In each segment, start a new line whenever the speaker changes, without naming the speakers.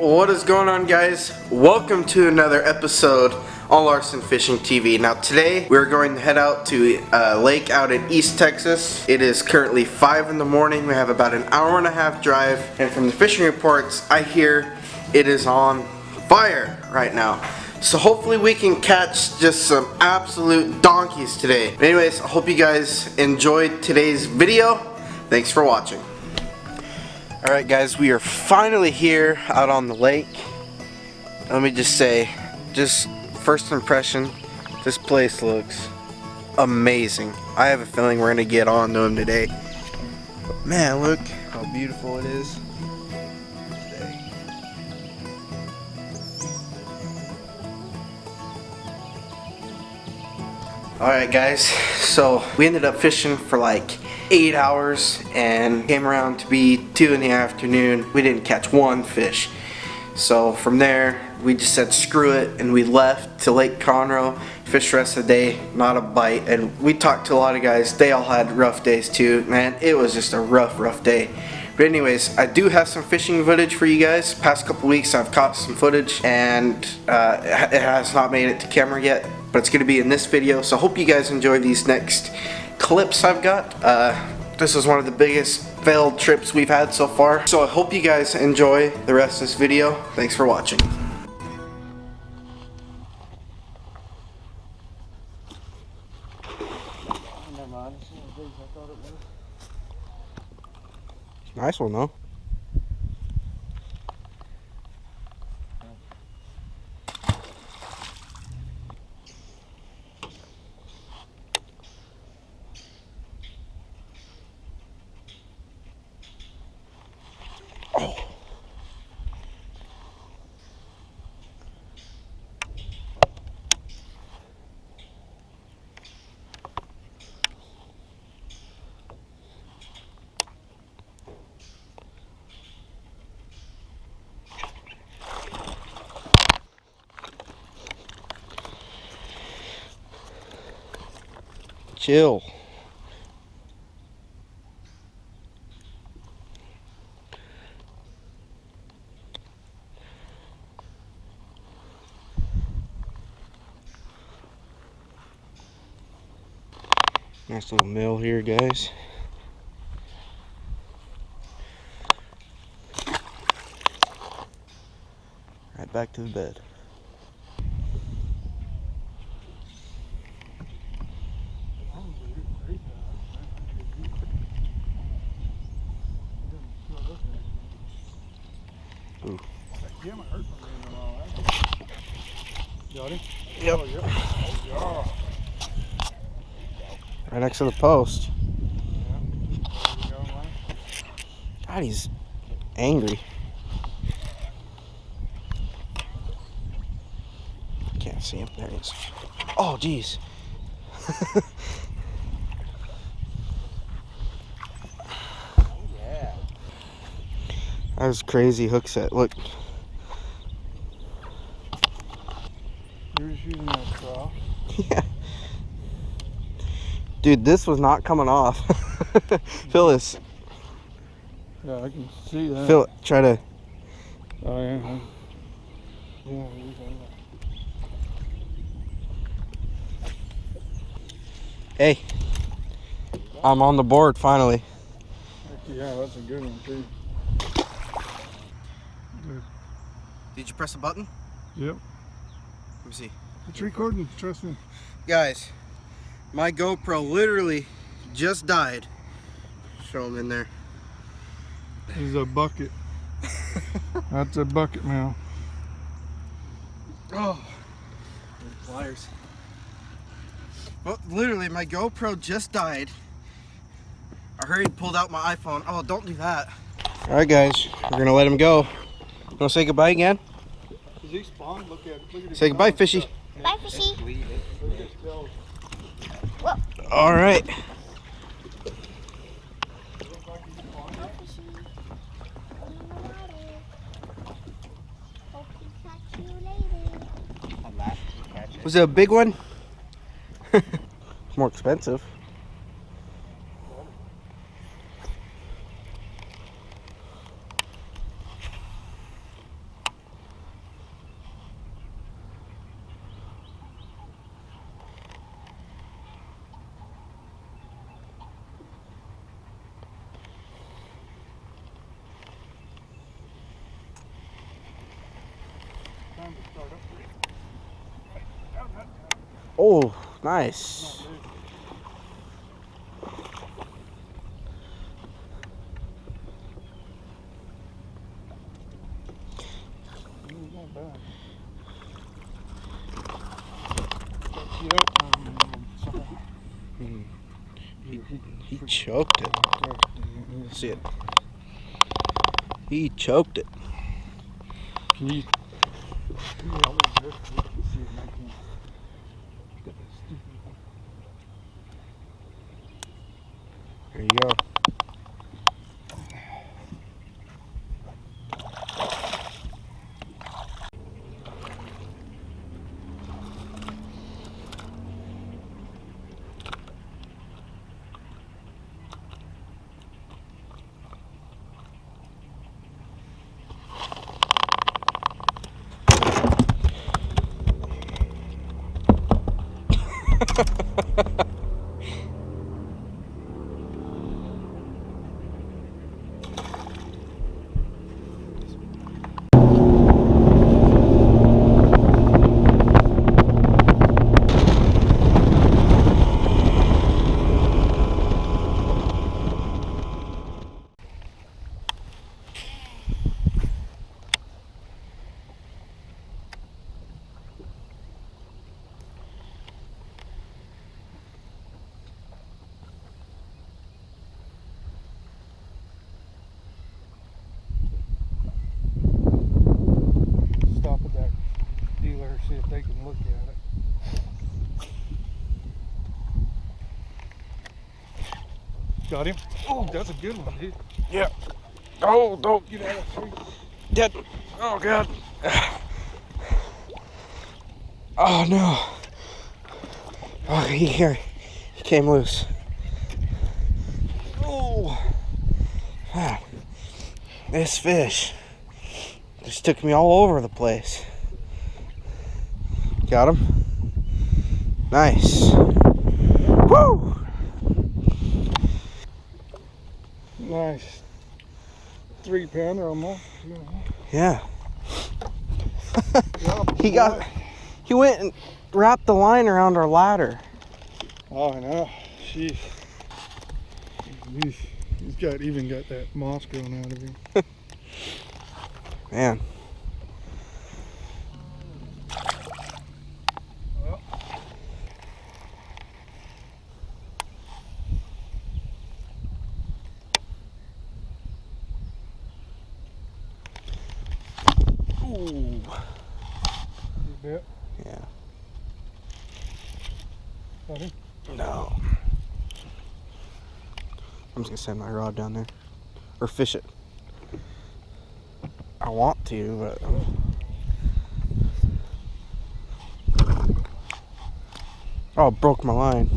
What is going on, guys? Welcome to another episode on Larson Fishing TV. Now today we're going to head out to a lake out in East Texas. It is currently 5 in the morning. We have about an hour and a half drive, and from the fishing reports I hear it is on fire right now. So hopefully we can catch just some absolute donkeys today. But anyways, I hope you guys enjoyed today's video. Thanks for watching. Alright guys, we are finally here out on the lake. Let me just say, just first impression, this place looks amazing. I have a feeling we're gonna get on to him today. But man, look how beautiful it is today. Alright guys, so we ended up fishing for like 8 hours and came around to be 2 in the afternoon. We didn't catch one fish. So from there, we just said screw it and we left to Lake Conroe, fished the rest of the day, not a bite. And we talked to a lot of guys, they all had rough days too. Man, it was just a rough day. But anyways, I do have some fishing footage for you guys. Past couple weeks I've caught some footage and it has not made it to camera yet, but it's gonna be in this video. So I hope you guys enjoy these next clips I've got. This is one of the biggest failed trips we've had so far. So I hope you guys enjoy the rest of this video. Thanks for watching. Nice one though. Chill. Nice little mill here, guys. Right back to the bed. Ooh.
Jim, I heard from him and all that. Got him?
Yep.
Oh, yeah. Oh,
Right next to the post.
yeah.
God, he's angry. Can't see him. There he is. Oh, jeez.
Yeah.
That was crazy hook set. Look.
You're just using that straw.
Yeah. Dude, this was not coming off. Feel this.
Yeah, I can see that.
Feel it. Try to.
Oh, yeah. Yeah,
Hey. I'm on the board finally.
yeah, that's a good one, too.
Did you press a button?
Yep.
Let me see.
It's recording, trust me.
Guys, my GoPro literally just died. Show them in there.
This is a bucket. That's a bucket now.
Oh, pliers. Well, literally, my GoPro just died. I hurried, pulled out my iPhone. Oh, don't do that. All right, guys, we're gonna let him go. You wanna say goodbye again?
Does he spawn? Look at it.
Say goodbye, fishy.
Bye, fishy. Whoa.
All right.
Bye, fishy. Hope to catch you later.
Was it a big one? It's more expensive. Oh, nice.
Not bad.
He choked it. See it. He choked it.
Can you?
There you go.
Stop at that dealer, see if they can look at it. Got him? Oh, that's a good one, dude.
Yeah. Oh, don't.
Get out of the tree.
Dead. Oh, God. Oh, no. Oh, he came loose. Oh. Man. This fish just took me all over the place. Got him. Nice. Woo!
Nice. 3-pounder almost.
Yeah. He went and wrapped the line around our ladder.
Oh, I know. Sheesh. He's even got that moss growing out of him.
Man.
Well.
Ooh.
You bet.
Yeah.
Got him?
No. I'm just gonna send my rod down there. Or fish it. I want to, but oh, it broke my line.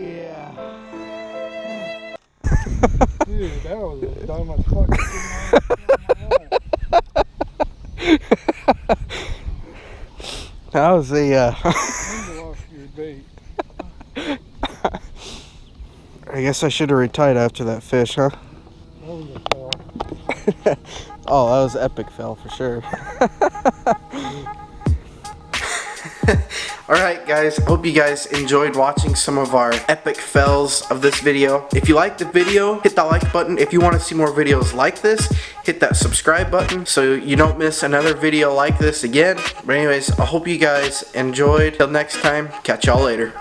Yeah.
Dude, that was the dumbest fucking thing I've ever seen in my life.
That was the
Handle off your bait.
I guess I should have retied after that fish, huh?
That was a fail.
Oh, that was epic fail for sure. Alright guys, hope you guys enjoyed watching some of our epic fails of this video. If you liked the video, hit that like button. If you want to see more videos like this, hit that subscribe button so you don't miss another video like this again. But anyways, I hope you guys enjoyed. Till next time, catch y'all later.